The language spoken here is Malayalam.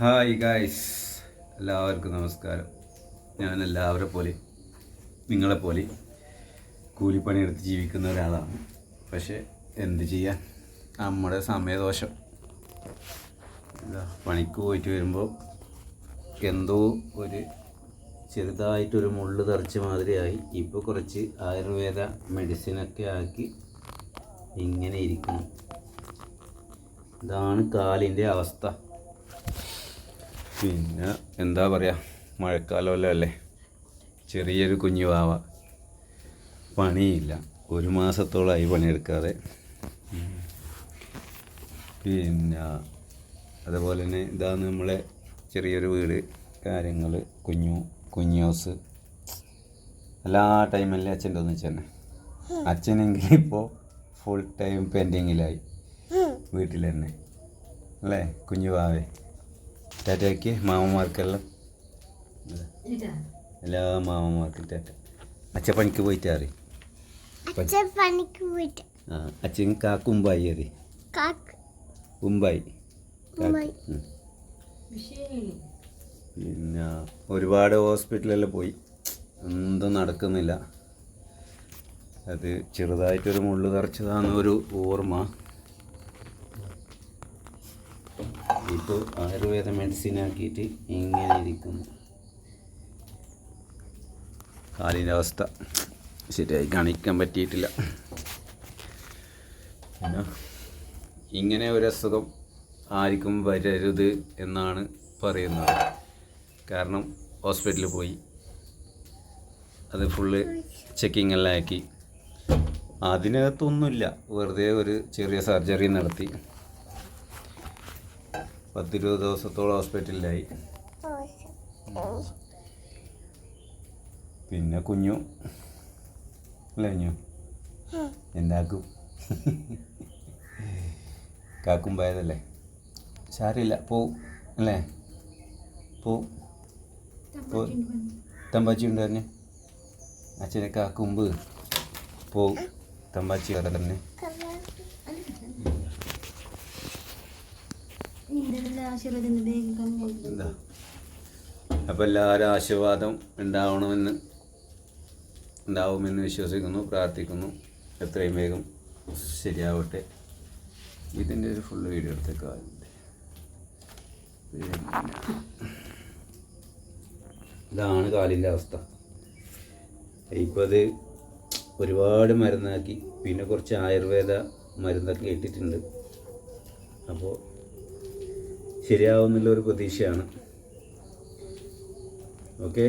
ഹായ് ഗായ്സ്, എല്ലാവർക്കും നമസ്കാരം. ഞാൻ എല്ലാവരെ പോലെ നിങ്ങളെപ്പോലെ കൂലിപ്പണിയെടുത്ത് ജീവിക്കുന്ന ഒരാളാണ്. പക്ഷേ എന്ത് ചെയ്യാൻ, നമ്മുടെ സമയദോഷം. പണിക്ക് പോയിട്ട് വരുമ്പോൾ എന്തോ ഒരു ചെറുതായിട്ടൊരു മുള്ളു തെറിച്ച മാതിരിയായി. ഇപ്പോൾ കുറച്ച് ആയുർവേദ മെഡിസിനൊക്കെ ആക്കി ഇങ്ങനെ ഇരിക്കുന്നു. ഇതാണ് കാലിൻ്റെ അവസ്ഥ. പിന്നെ എന്താ പറയുക, മഴക്കാലമല്ലോ അല്ലേ. ചെറിയൊരു കുഞ്ഞു വാവ, പണിയില്ല, 1 മാസത്തോളമായി പണിയെടുക്കാതെ. പിന്നെ അതുപോലെ തന്നെ ഇതാണ് നമ്മളെ ചെറിയൊരു വീട്, കാര്യങ്ങൾ, കുഞ്ഞോസ് എല്ലാ ടൈമല്ലേ അച്ഛൻ്റെ ഒന്നിച്ച് തന്നെ. അച്ഛനെങ്കിൽ ഇപ്പോൾ ഫുൾ ടൈം പെൻഡിങ്ങിലായി വീട്ടിൽ തന്നെ അല്ലേ. കുഞ്ഞു വാവേ ടാറ്റയ്ക്ക് മാമന്മാർക്കെല്ലാം, എല്ലാ മാമന്മാർക്കും ടാറ്റ. അച്ഛൻ പണിക്ക് പോയിട്ട് അറിയും. അച്ഛൻ കാക്കുമ്പായി അറി ഉമ്പായി. പിന്നെ ഒരുപാട് ഹോസ്പിറ്റലെല്ലാം പോയി, ഒന്നും നടക്കുന്നില്ല. അത് ചെറുതായിട്ടൊരു മുള്ളു തറച്ചതാണ് ഒരു ഓർമ്മ. ഇപ്പോൾ ആയുർവേദ മെഡിസിൻ ആക്കിയിട്ട് ഇങ്ങനെ ഇരിക്കുന്നു. കാലിൻ്റെ അവസ്ഥ ശരിയായി കാണിക്കാൻ പറ്റിയിട്ടില്ല. പിന്നെ ഇങ്ങനെ ഒരു അസുഖം ആർക്കും വരരുത് എന്നാണ് പറയുന്നത്. കാരണം ഹോസ്പിറ്റലിൽ പോയി അത് ഫുള്ള് ചെക്കിങ് എല്ലാം ആക്കി. അതിനകത്തൊന്നുമില്ല, വെറുതെ ഒരു ചെറിയ സർജറി നടത്തി 10-20 ദിവസത്തോളം ഹോസ്പിറ്റലിലായി. പിന്നെ കുഞ്ഞു അല്ലേ, കുഞ്ഞു എന്താക്കും കാക്കും പോയതല്ലേ, സാരില്ല, പോവും അല്ലേ, പോവും. തമ്പാച്ചി ഉണ്ട് തന്നെ, അച്ഛനെ കാക്കുമ്പ് പോവും. തമ്പാച്ചി കഥ തന്നെ. എന്താ അപ്പം എല്ലാവരും ആശീർവാദം ഉണ്ടാവുമെന്ന് വിശ്വസിക്കുന്നു, പ്രാർത്ഥിക്കുന്നു. എത്രയും വേഗം ശരിയാവട്ടെ. ഇതിൻ്റെ ഒരു ഫുള്ള് വീഡിയോ എടുത്തേക്കാറുണ്ട്. ഇതാണ് കാലിൻ്റെ അവസ്ഥ. ഇപ്പോൾ അത് ഒരുപാട് മരുന്നാക്കി, പിന്നെ കുറച്ച് ആയുർവേദ മരുന്നൊക്കെ ഇട്ടിട്ടുണ്ട്. അപ്പോൾ ശരിയാവുന്നുള്ളൊരു പ്രതീക്ഷയാണ്. ഓക്കെ.